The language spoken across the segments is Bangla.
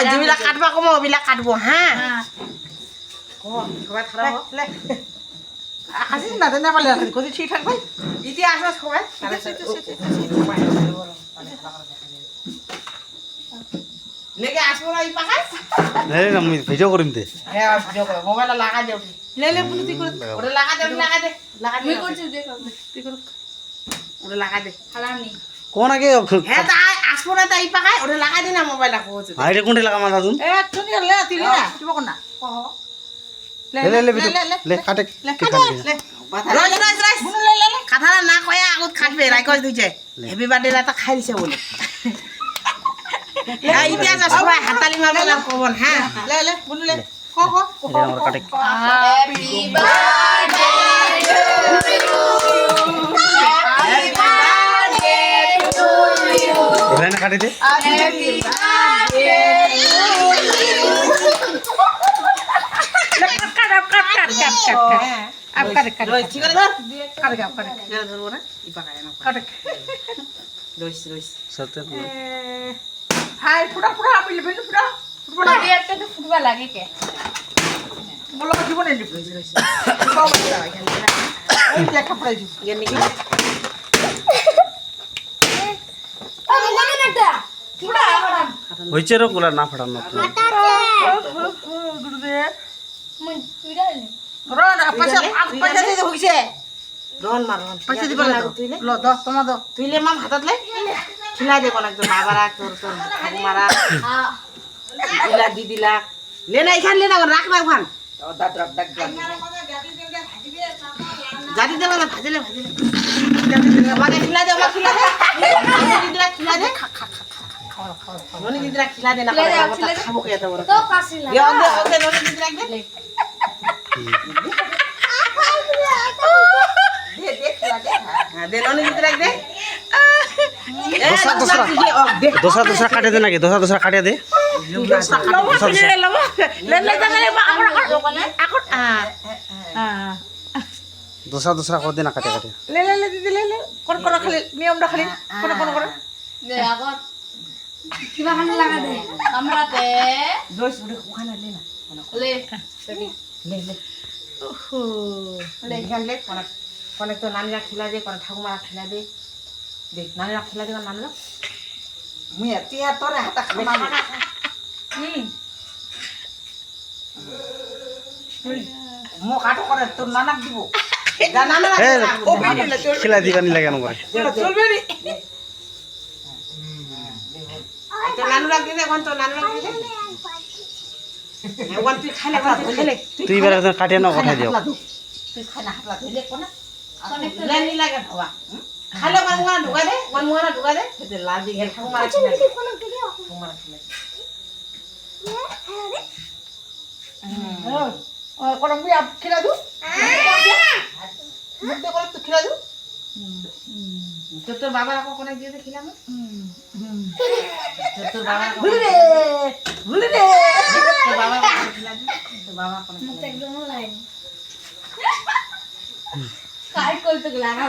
যিবিলাক কাটবা কম এইবিলাক কাটব হা আসিস না না পারলে কোথায় ঠিক থাকবে ইতি আসা সবাই লেগে আসবো না এই পাখাস আমি ভিডিও করিম দে হ্যাঁ ভিডিও করো মোবাইলটা লাগা দে লে লে পুরো তুই করে ওটা লাগা দে তুই করছিস দেখ তুই কর ওটা লাগা দে খালানি কোন আগে হ্যাঁ তা আসবো না তাই পাখাই ওটা লাগা দে না মোবাইলটা কোছে আইরে কোনটি লাগা মাথা তুন এ তুমি লে তিলি না তুমি কোন না লে কাটে লে কথা না কয়া আগত খাটবে রাইকজ দিছে হ্যাপি বার্থডে রাতা খাই দিছে বলে এতিয়া যা সবাই হাতালি মারবে না কবন হ্যাঁ লে লে বুনু লে ক ক কাটে হ্যাপি বার্থডে টু ইউ ওখানে কাটে দে হ্যাপি বার্থডে अब कर ठीक है कर धरबो ना ई पाका ना कर रोइस सत्य हाय फुटा फुटा आप ले बेनु फुटा फुटबॉल दियाते तो फुटबॉल लागे के बोलो जीवन ले रोइस बाबा এই লেখা পড়াই দিস ये निकला अब कोने नटा फुटा হইছে রে গোলা না ফাটানো গুরুদে মন তুইরালে রন পয়সা দিতে হইছে রন মার রন পয়সা দিবা না লো দ তোমা দ তুইলে মাম হাতত লে খিলা দে কোন একজন বাবারা তোর তোর মারা দিলা দিদিলা লে না এখান লে না রাখ না ওখান দাদ রাখ দাগ জাদি দে না ভাজলে মানে খিলা দে খিলা দে দিদিলা খিলা দে ননি দিদিলা খিলা দে না খাবো কে এত বড় তো কাছিলা ওকে ননি দিদিলা দে दूसरा काटे दे ना दूसरा काटे दे दूसरा कर दे ना काटे काटे ले ले ले दीदी ले ले कोन कोन खाली नियमটা খালি কোন কোন করে দে আগত কিবা খান লাগা দে আমরাতে দইস উড়ে ওখানে লে না লে ले ले ओहो ले ध्यान ले कोन तो नानीरा खिला दे कोन ठाकुमा खिला दे देख नानीरा खिला दे नानीरा मुई अतिया तोरे हाता खमा मो काटो करे तो नानक दिबो जा नाना ओ खिला दिबानी লাগে না করে चलबे नी तो नानुरा दे दे कोन तो नानुरा दे दे ওখান তুই খাইলে খাইলে তুই এবার একদম কাটে না কথা দিও তুই খানা হাতলা ধইলে কোনা লেনি লাগে হওয়া খাইলে কোন ঢুকা দে কোন মুনা ঢুকা দে সেতে লাল দি গেল ঠাকুমা ছিল ঠাকুমা ছিল ও কোন মুই আপ খিলা দু মুতে কোন তো খিলা দু তোর বাবা রাখো কোনে দিয়ে দে খিলাম তোর বাবা ভুলে রে তোর বাবা খিলা দে তোর বাবা কোনে মুতে একদম লাইন কাই করতে লাগা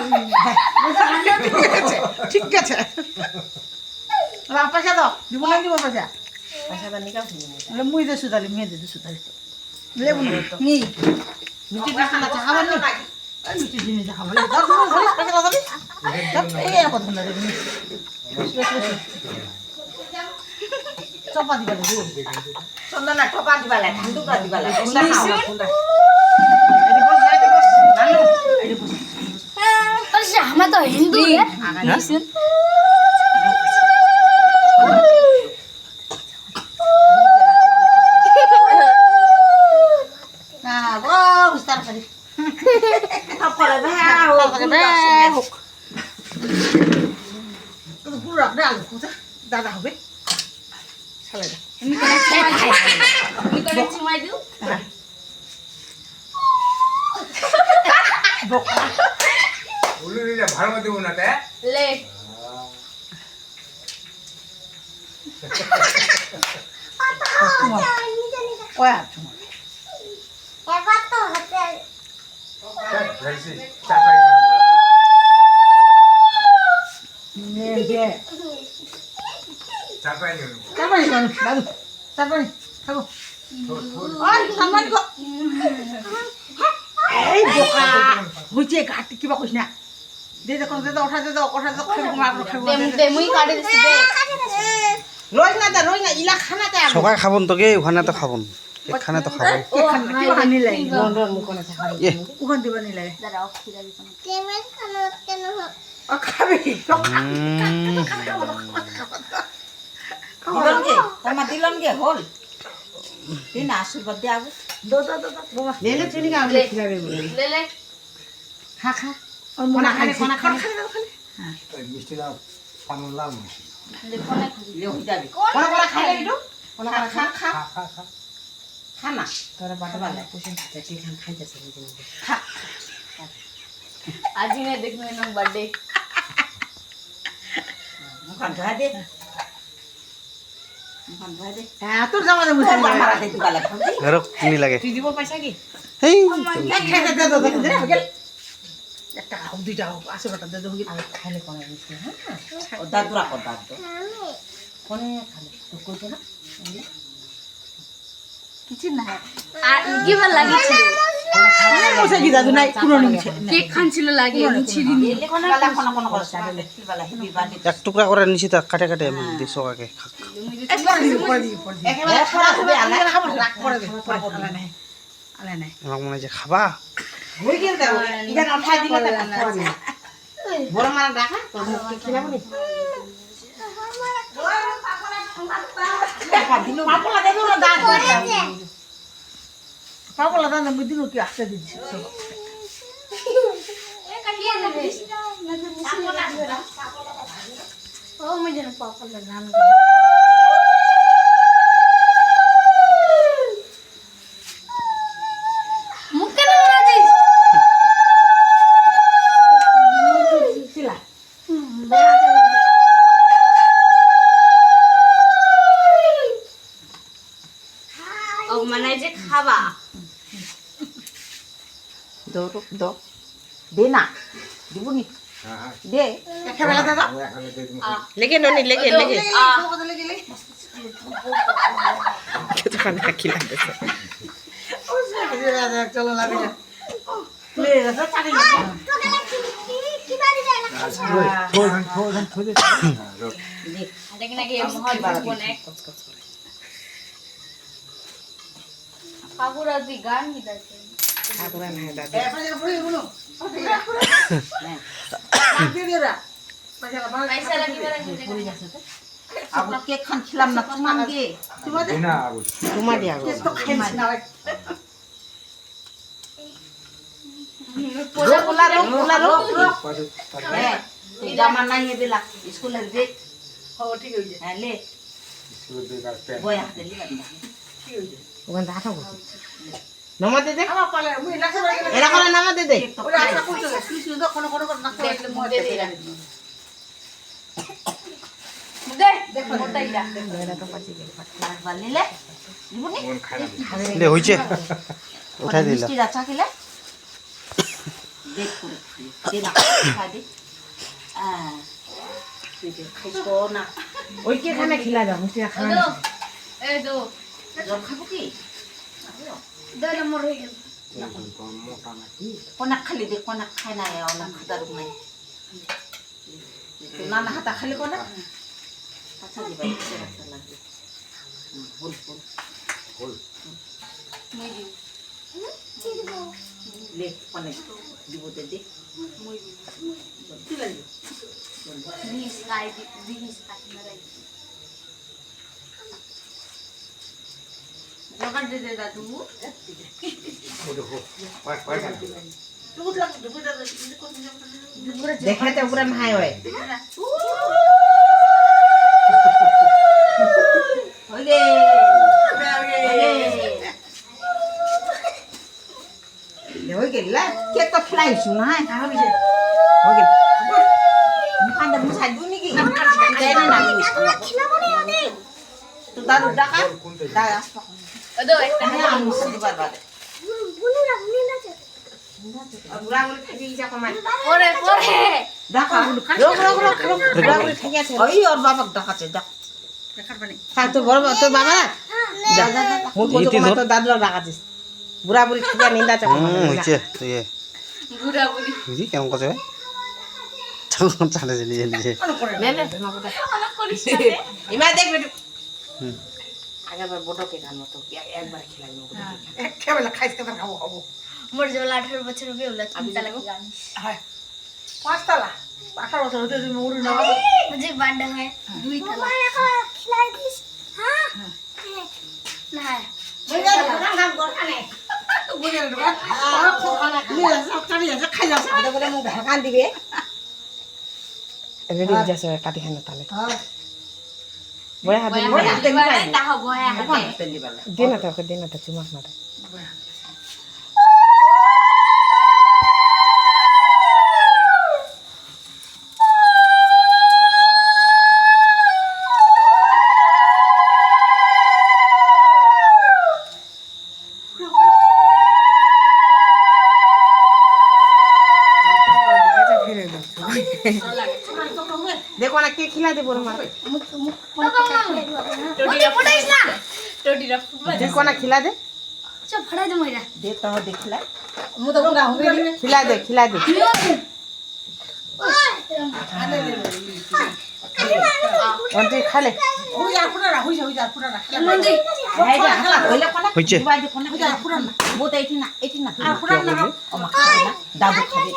ঠিক আছে পয়সা দাও দিব না দিব পয়সা পয়সা দাও নিকাও লে মুই দে সুদালি মে দে সুদালি লে বুন নি মিটি দিছ না খাবার না মিটি দিনে যা খাবার দর দর পয়সা দাও এই কথা না রে চপা দিবা লাগে চন্দনা ঠপা দিবা লাগে ধান্দুকা দিবা লাগে কুন্ডা খাওয়া কুন্ডা এদি বস নানু এদি বস अरे हम तो हिंदू है निसन ना वो विस्तार करी अब करे हो तो पूरा डाल कुछ दादा হবে চলে যা আমি করে চিমাই দিও উলুরিটা ভালো দেব না তে ले ওয়া তুমি ভেলসি চাপাই চাপানি দাদু চাপানি খাবো চাপানি গো এই বোকা হইছে ঘাটি কিবা কইছ না দে দে ওঠা দে খাবো মার খাবো মুই কাটে দিছি দে রই না ইলা খানা তে সবাই খাবন তোকে ওখানে তো খাবন এখানে তো খাবন কিবা খানি লাগে রন মুখনে থাকা এ ওখান দিবা নি লাগে দাঁড়াও খিদা দিছো ও খাবি দিলাম গে হল দিন আশীর্বাদ দে আগে দো বাবা লেলে চিনি কা আমলে খিলাবে লে লে খা কোনা খালি খালি হ্যাঁ মিষ্টি দাও পান লাল মিষ্টি লে কোনে খাবি লে হই যাবে কোনা খাইলে বিটু কোনা খা খা খা খানা তোরা বাটা বালা কুশন খাতে ঠিক খাই যাচ্ছে খা আজি নে দেখবে না বার্থডে মুখান ধোয়া দে হ্যাঁ তোর জামা দে মুছে মারা দে তুই লাগা আর কিনি লাগে তুই দিব পয়সা কি এই খেতে দে দে দে গেল একটা হোক দুইটা হোক আসে বাটা দে দে আমি খাইলে কোন মিষ্টি হ্যাঁ ও দাদুরা কর দাদু কোনে খালে তো কইতো না কিছু না আর গিবার লাগিছিল মুছে কি দাদু নাই পুরো নিছে কেক খানছিল লাগে মুছি দিনি কোন কোন করে সাড়ে বালা হেপি বার্থডে এক টুকরা করে নিছি তা কাটে কাটে আমি দিছো কাকে একেবারে ছড়া হবে আলা খাবো রাখ করে দে আলা নাই আলা নাই আমার মনে হয় যে খাবা হই গেল তো ইটা উঠাই দিলে তো খাওয়া দিই বড় মারা ডাকা তোর মুখে খিলাবো নি পাপলা দে দূর দাঁত পাপলা দাঁত বুদ্ধি কি আসতে দিছি ও মুই যেন পাপা গান মুখ কেন মারিস ছিলা ও মানে যে খাবা দো দে না দিবনি হ্যাঁ হ্যাঁ দে একেবেলা দাদা আমি এখানে দিয়ে দিই লেগে ননি লেগে চলো লাগে দেখি নাকি মহল কোনে কাকুরা দি গান গিদাছে পয়সা লাগিবা আপনার কেক খান খিলাম না তোমার দিয়ে না আবু তোমার দিয়ে পোলা পোলা জামা নাই বেলা স্কুলের ব্রেক ঠিক হইছে হ্যাঁ লে স্কুলে দিয়ে কাটতে বই হাতে লিবা ওখান থেকে হাঁটা নামাতে দে এরা করে নামাতে দে মন খারাপ দে হইছে উঠাই দিলা মিষ্টি রাচা খেলে দেখ করে দে না খাই দে খাইছো না ওই কে খানা খিলা দাও মিষ্টি খানা দো এ দো জল খাবো কি দো নম্বর হয়ে গেল মোটা নাকি কোনা খালি দে কোনা খাই না অনেক খাদার নাই তো নানা হাতা খালি কোনা আচ্ছা দিবা ইচ্ছে রাখতে লাগবে বল বল বল মই দিও লে কোনে দিব দে দে মই দিও কি লাগবে দিস গাই দিস কাটনারাই জগার দে দে দাদু ওরে হো পাই পাই দেখাতে উপরে মাই হয় ওরে হই গেল কেক তো ফ্লাইছ না হই গেল মুখানটা মুছাই দিও নাকি দেয় না তো দাদু ডাকা দাদা আসবা দো একটা আমি মুছি দিবার বাদে বুড়া বুড়ি থাকি গেছে কমাই পরে পরে দেখা রোগ বুড়া বুড়ি থাকি আছে ওই ওর বাবাক দেখাচ্ছে দেখ থাক তোর বড় তোর বাবা যা মুই কত কমাই তোর দাদুরা দেখাচ্ছিস বুড়া বুড়ি থাকি নিন্দা চাপা হয়েছে তো ইয়ে বুড়া বুড়ি বুঝি কেমন কথা ভাই তখন চালে নিজে নিজে নে নে মাগুদা অনেক করিস ইমা দেখ বেটু হুম আগেরবার বড়কে খানো তো একবার খেলাই মাগুদা একেবেলা খাইছ কেন খাবো খাবো মোর যেমন 18 বছর হবে ওলা চিন্তা লাগে জানিস হ্যাঁ 5 তলা 18 বছর হতে তুমি উড়ি না মুঝে বান্ডা হয় 2 তলা খিলাই দিস হ্যাঁ না ঢাকান দিবে রেডি হয়ে যাচ্ছে কাটি খানো তাহলে বয়া হাতে তাহা বয়া হাতে দিন না তোকে দিন না তো চুমাক না দেখো না কে খিলা দেবো মা টোটি ফটাইস না টোটিরা ফুটবা দেখো না খিলা দে আচ্ছা ফটাই দে মইরা দে তো দেখিলা মু তো পুরা হবে খিলা দে অন্তি খালে হই আর পুরা হই যা পুরা নন্দী ভাই যা হালা কইলা কোনা হয়েছে দিবাই দেখো না হই যা পুরা বোত এইটি না আর পুরা না ও মা খাবে না দাদু খাবে